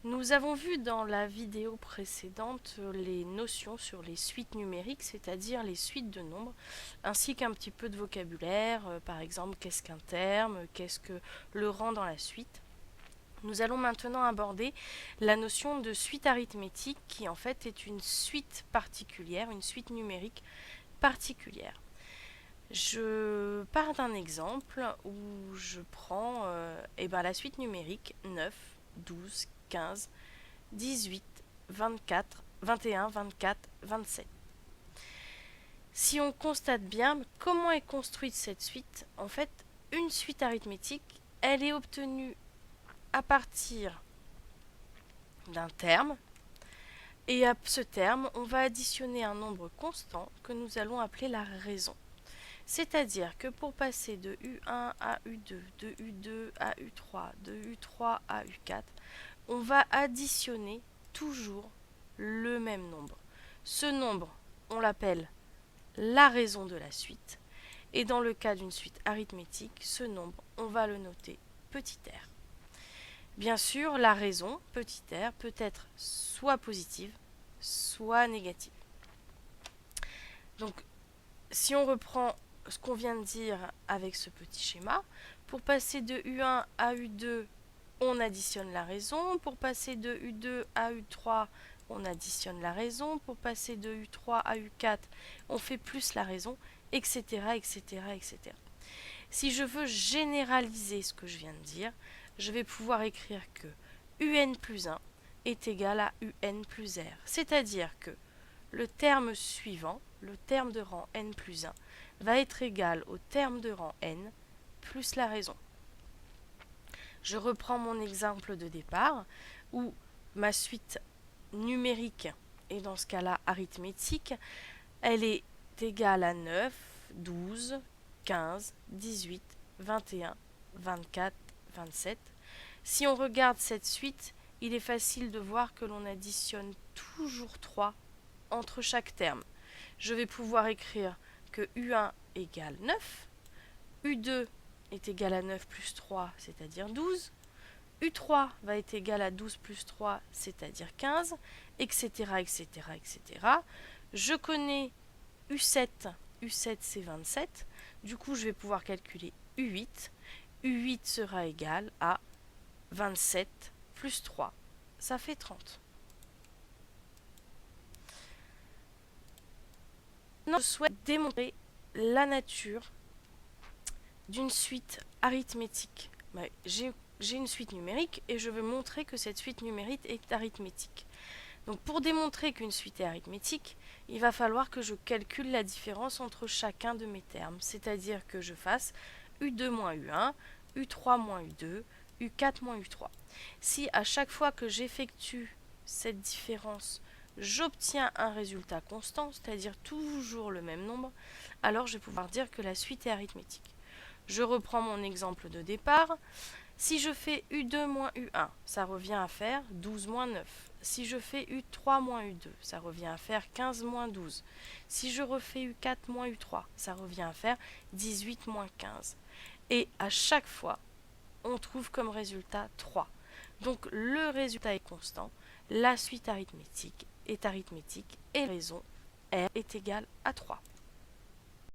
Nous avons vu dans la vidéo précédente les notions sur les suites numériques, c'est-à-dire les suites de nombres, ainsi qu'un petit peu de vocabulaire, par exemple qu'est-ce qu'un terme, qu'est-ce que le rang dans la suite. Nous allons maintenant aborder la notion de suite arithmétique qui en fait est une suite particulière, une suite numérique particulière. Je pars d'un exemple où je prends la suite numérique 9, 12, 15, 18, 24, 21, 24, 27. Si on constate bien comment est construite cette suite, en fait, une suite arithmétique, elle est obtenue à partir d'un terme, et à ce terme, on va additionner un nombre constant que nous allons appeler la raison. C'est-à-dire que pour passer de U1 à U2, de U2 à U3, de U3 à U4, on va additionner toujours le même nombre. Ce nombre, on l'appelle la raison de la suite. Et dans le cas d'une suite arithmétique, ce nombre, on va le noter petit r. Bien sûr, la raison, petit r, peut être soit positive, soit négative. Donc, si on reprend ce qu'on vient de dire avec ce petit schéma, pour passer de U1 à U2, on additionne la raison. Pour passer de U2 à U3, on additionne la raison. Pour passer de U3 à U4, on fait plus la raison, etc., etc., etc. Si je veux généraliser ce que je viens de dire, je vais pouvoir écrire que UN plus 1 est égal à UN plus R. C'est-à-dire que le terme suivant, le terme de rang n plus 1, va être égal au terme de rang n plus la raison. Je reprends mon exemple de départ où ma suite numérique, et dans ce cas-là arithmétique, elle est égale à 9, 12, 15, 18, 21, 24, 27. Si on regarde cette suite, il est facile de voir que l'on additionne toujours 3 entre chaque terme. Je vais pouvoir écrire que U1 égale 9, U2 est égal à 9 plus 3, c'est-à-dire 12, U3 va être égal à 12 plus 3, c'est-à-dire 15, etc., etc., etc. Je connais U7, U7 c'est 27, du coup je vais pouvoir calculer U8. U8 sera égal à 27 plus 3, ça fait 30. Je souhaite démontrer la nature d'une suite arithmétique. J'ai une suite numérique et je veux montrer que cette suite numérique est arithmétique. Donc pour démontrer qu'une suite est arithmétique, il va falloir que je calcule la différence entre chacun de mes termes, c'est-à-dire que je fasse U2 moins U1, U3 moins U2, U4 moins U3. Si à chaque fois que j'effectue cette différence, j'obtiens un résultat constant, c'est-à-dire toujours le même nombre, alors je vais pouvoir dire que la suite est arithmétique. Je reprends mon exemple de départ. Si je fais U2 moins U1, ça revient à faire 12 moins 9. Si je fais U3 moins U2, ça revient à faire 15 moins 12. Si je refais U4 moins U3, ça revient à faire 18 moins 15. Et à chaque fois, on trouve comme résultat 3. Donc le résultat est constant, la suite arithmétique est arithmétique et la raison R est égale à 3.